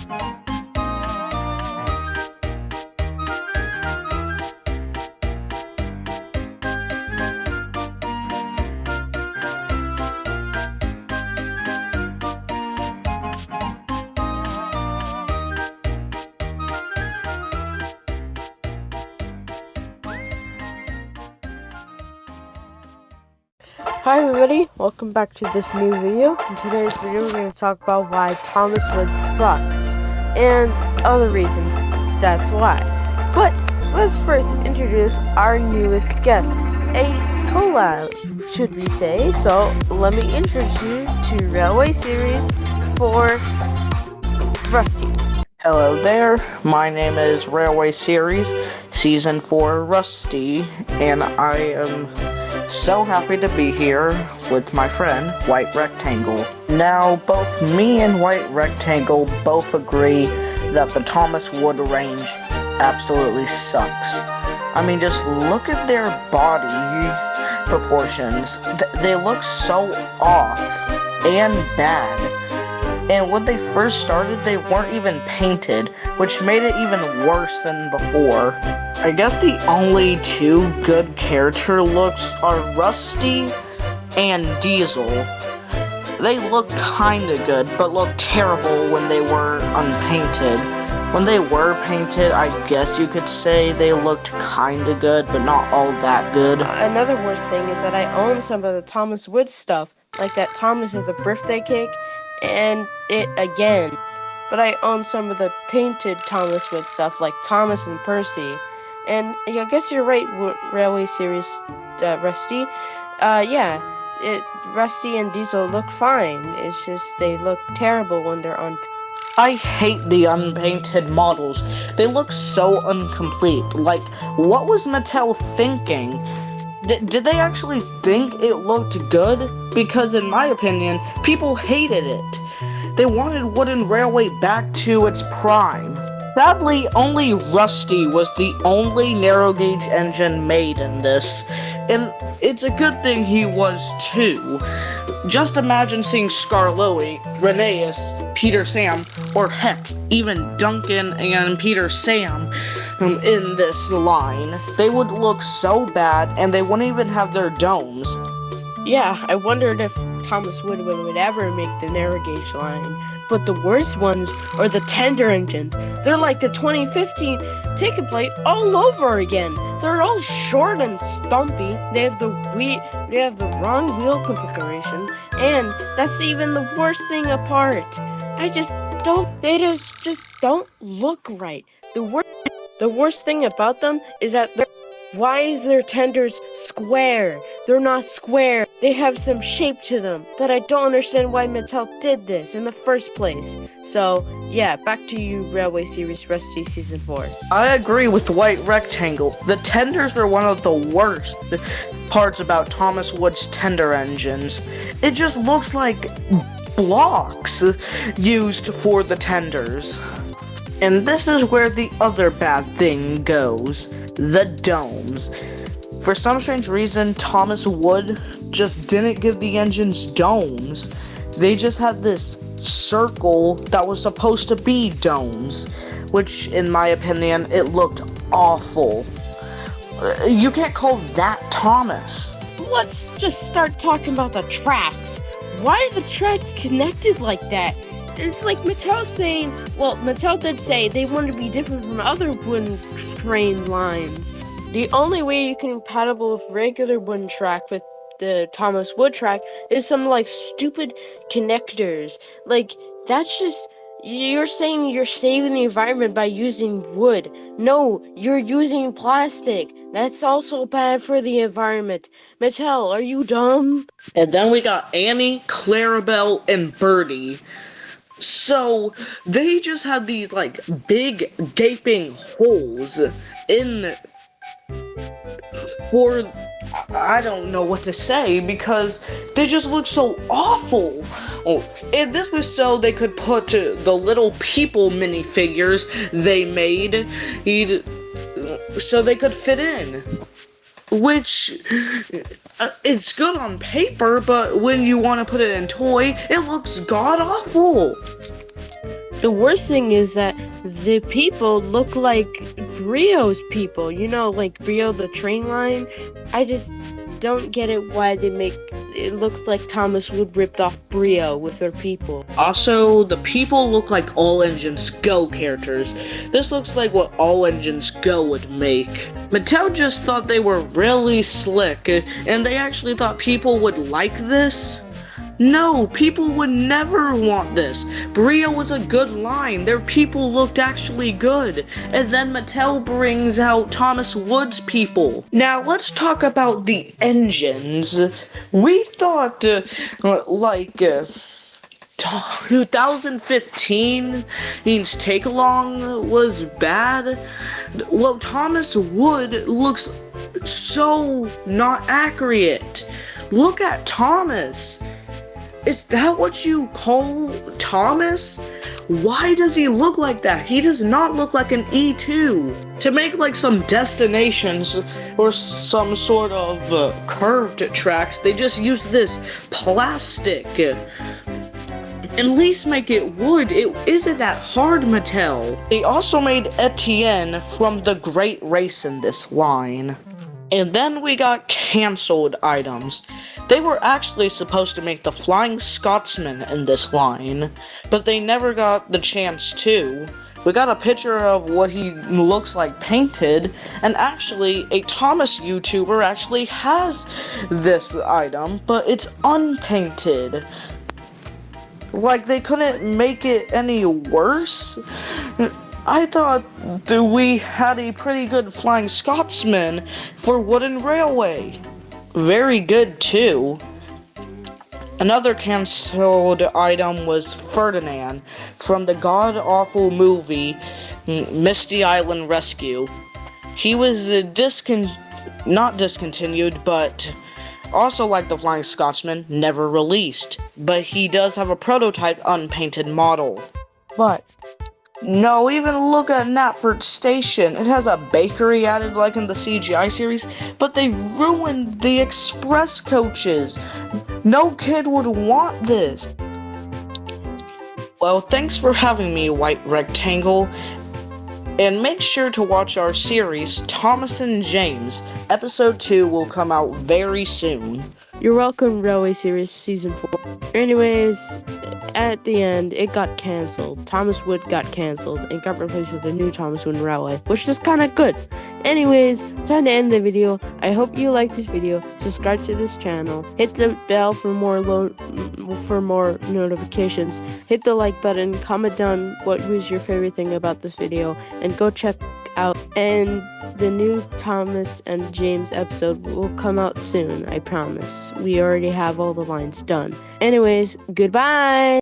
Hi everybody, welcome back to this new video. In today's video we're going to talk about why Thomas Wood sucks, and other reasons that's why. But let's first introduce our newest guest, a collab, should we say. So let me introduce you to Railway Series for Rusty. Hello there, my name is Railway Series, Season 4 Rusty, and I am so happy to be here with my friend, White Rectangle. Now, both me and White Rectangle both agree that the Thomas Wood range absolutely sucks. I mean, just look at their body proportions. They look so off and bad. And when they first started, they weren't even painted, which made it even worse than before. I guess the only two good character looks are Rusty and Diesel. They look kinda good, but look terrible when they were unpainted. When they were painted, I guess you could say they looked kinda good, but not all that good. Another worst thing is that I own some of the Thomas Wood stuff, like that Thomas with the birthday cake, and it again. But I own some of the painted Thomas Wood stuff, like Thomas and Percy. And I guess you're right, Railway Series, Rusty. Rusty and Diesel look fine. It's just they look terrible when they're unpainted. I hate the unpainted models. They look so incomplete. Like, what was Mattel thinking? Did they actually think it looked good? Because in my opinion, people hated it. They wanted Wooden Railway back to its prime. Sadly, only Rusty was the only narrow gauge engine made in this. And it's a good thing he was too. Just imagine seeing Skarloey, Rheneas, Peter Sam, or heck, even Duncan and Peter Sam in this line. They would look so bad, and they wouldn't even have their domes. Yeah, I wondered if Thomas Wood would ever make the narrow gauge line. But the worst ones are the tender engines. They're like the 2015 ticket plate all over again. They're all short and stumpy. They have the wrong wheel configuration, and that's even the worst thing apart. They just don't look right. The worst thing about them is that why is their tenders square? They're not square. They have some shape to them, but I don't understand why Mattel did this in the first place. So, yeah, back to you, Railway Series Rusty Season 4. I agree with White Rectangle. The tenders are one of the worst parts about Thomas Wood's tender engines. It just looks like blocks used for the tenders. And this is where the other bad thing goes. The domes. For some strange reason, Thomas Wood just didn't give the engines domes. They just had this circle that was supposed to be domes, which, in my opinion, it looked awful. You can't call that Thomas. Let's just start talking about the tracks. Why are the tracks connected like that? It's like Mattel saying, well, Mattel did say they want to be different from other wooden train lines. The only way you can compatible with regular wooden track with the Thomas Wood track is some like stupid connectors. Like, that's just, you're saying you're saving the environment by using wood. No, you're using plastic. That's also bad for the environment. Mattel, are you dumb? And then we got Annie, Clarabelle, and Birdie. So, they just had these, like, big gaping holes for, I don't know what to say, because they just look so awful. Oh, and this was so they could put the little people minifigures they made, so they could fit in. Which, it's good on paper, but when you want to put it in toy, it looks god-awful. The worst thing is that the people look like Brio's people. You know, like Brio the train line. I just don't get it why they make it looks like Thomas Wood ripped off Brio with their people. Also, the people look like All Engines Go characters. This looks like what All Engines Go would make. Mattel just thought they were really slick, and they actually thought people would like this. No, people would never want this. Brio was a good line. Their people looked actually good. And then Mattel brings out Thomas Wood's people. Now, let's talk about the engines. We thought, 2015 means Take Along was bad. Well, Thomas Wood looks so not accurate. Look at Thomas. Is that what you call Thomas? Why does he look like that? He does not look like an E2. To make like some destinations or some sort of curved tracks, they just use this plastic. At least make it wood. It isn't that hard, Mattel. They also made Etienne from The Great Race in this line. And then we got canceled items. They were actually supposed to make the Flying Scotsman in this line, but they never got the chance to. We got a picture of what he looks like painted, and actually, a Thomas YouTuber actually has this item, but it's unpainted. Like, they couldn't make it any worse? I thought that we had a pretty good Flying Scotsman for Wooden Railway. Very good, too. Another cancelled item was Ferdinand from the god-awful movie Misty Island Rescue. He was not discontinued, but also like the Flying Scotsman, never released. But he does have a prototype unpainted model. But no, even look at Knapford Station. It has a bakery added like in the CGI series, but they ruined the express coaches. No kid would want this. Well, thanks for having me, White Rectangle. And make sure to watch our series, Thomas and James. Episode 2 will come out very soon. You're welcome, Railway Series Season 4. Anyways, at the end, it got cancelled. Thomas Wood got cancelled and got replaced with a new Thomas Wood Railway, which is kind of good. Anyways, time to end the video. I hope you liked this video. Subscribe to this channel. Hit the bell for more notifications. Hit the like button. Comment down what was your favorite thing about this video, and go check out. And the new Thomas and James episode will come out soon. I promise. We already have all the lines done. Anyways, goodbye.